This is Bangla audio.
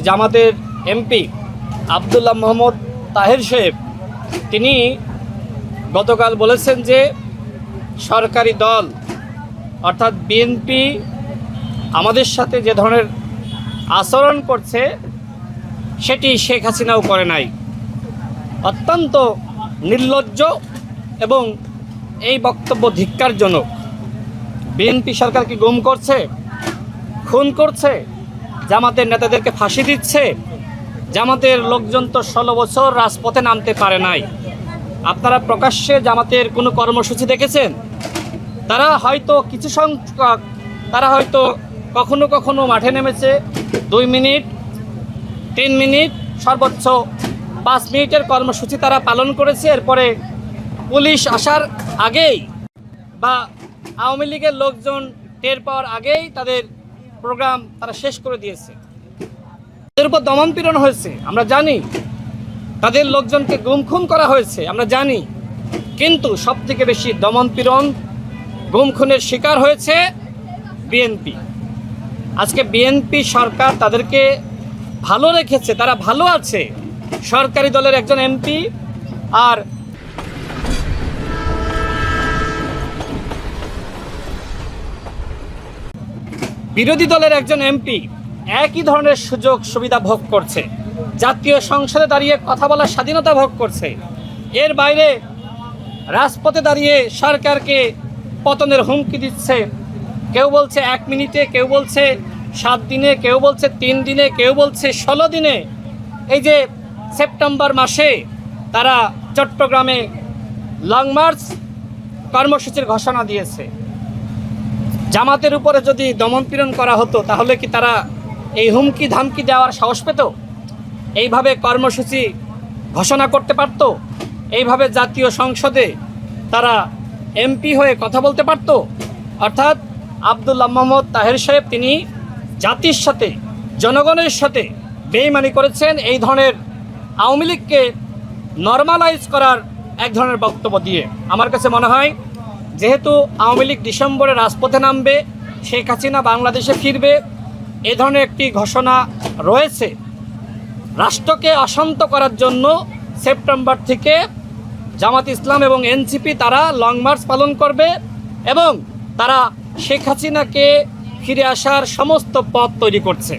জামাতের এমপি আব্দুল্লাহ মোহাম্মদ তাহের সাহেব তিনি গতকাল বলেছেন যে সরকারি দল অর্থাৎ বিএনপি আমাদের সাথে যে ধরনের আচরণ করছে সেটি শেখ হাসিনাও করে নাই। অত্যন্ত নির্লজ্জ এবং এই বক্তব্য ধিক্কারজনক। বিএনপি সরকারকে গুম করছে, খুন করছে, জামাতের নেতাদেরকে ফাঁসি দিচ্ছে। জামাতের লোকজন তো 16 বছর রাজপথে নামতে পারে নাই। আপনারা প্রকাশ্যে জামাতের কোনো কর্মসূচি দেখেছেন? তারা হয়তো কিছু সংখ্যক, তারা হয়তো কখনো কখনো মাঠে নেমেছে 2 মিনিট, 3 মিনিট, সর্বোচ্চ 5 মিনিটের কর্মসূচি তারা পালন করেছে। এরপরে পুলিশ আসার আগেই বা আওয়ামী লীগের লোকজন টের পাওয়ার আগেই তাদের প্রোগ্রাম তারা শেষ করে দিয়েছে। তাদের উপর দমনপীড়ন হয়েছে আমরা জানি, তাদের লোকজনকে গুম খুন করা হয়েছে আমরা জানি, কিন্তু সবথেকে বেশি দমনপীড়ন গুম খুনের শিকার হয়েছে বিএনপি। আজকে বিএনপি সরকার তাদেরকে ভালো রেখেছে, তারা ভালো আছে। সরকারি দলের একজন এমপি আর বিরোধী দলের একজন এমপি একই ধরনের সুযোগ সুবিধা ভোগ করছে, জাতীয় সংসদে দাঁড়িয়ে কথা বলার স্বাধীনতা ভোগ করছে। এর বাইরে রাজপথে দাঁড়িয়ে সরকারকে পতনের হুমকি দিচ্ছে। কেউ বলছে 1 মিনিটে, কেউ বলছে 7 দিনে, কেউ বলছে 3 দিনে, কেউ বলছে 16 দিনে। এই যে সেপ্টেম্বর মাসে তারা চট্টগ্রামে লং মার্চ কর্মসূচির ঘোষণা দিয়েছে। জামাতের উপরে যদি দমনপীড়ন করা হতো তাহলে কি তারা এই হুমকি ধামকি দেওয়ার সাহস পেত? এইভাবে কর্মসূচি ঘোষণা করতে পারত? এইভাবে জাতীয় সংসদে তারা এমপি হয়ে কথা বলতে পারত? অর্থাৎ আব্দুল্লাহ মোহাম্মদ তাহের সাহেব তিনি জাতির সাথে, জনগণের সাথে বেইমানি করেছেন এই ধরনের আওয়ামী লীগকে নর্মালাইজ করার এক ধরনের বক্তব্য দিয়ে। আমার কাছে মনে হয় যেহেতু আওয়ামী লীগ ডিসেম্বরে রাজপথে নামবে, শেখ হাসিনা বাংলাদেশে ফিরবে, এ ধরনের একটি ঘোষণা রয়েছে। রাষ্ট্রকে অশান্ত করার জন্য সেপ্টেম্বর থেকে জামাত ইসলাম এবং এনসিপি তারা লং মার্চ পালন করবে এবং তারা শেখ হাসিনাকে ফিরে আসার সমস্ত পথ তৈরি করছে।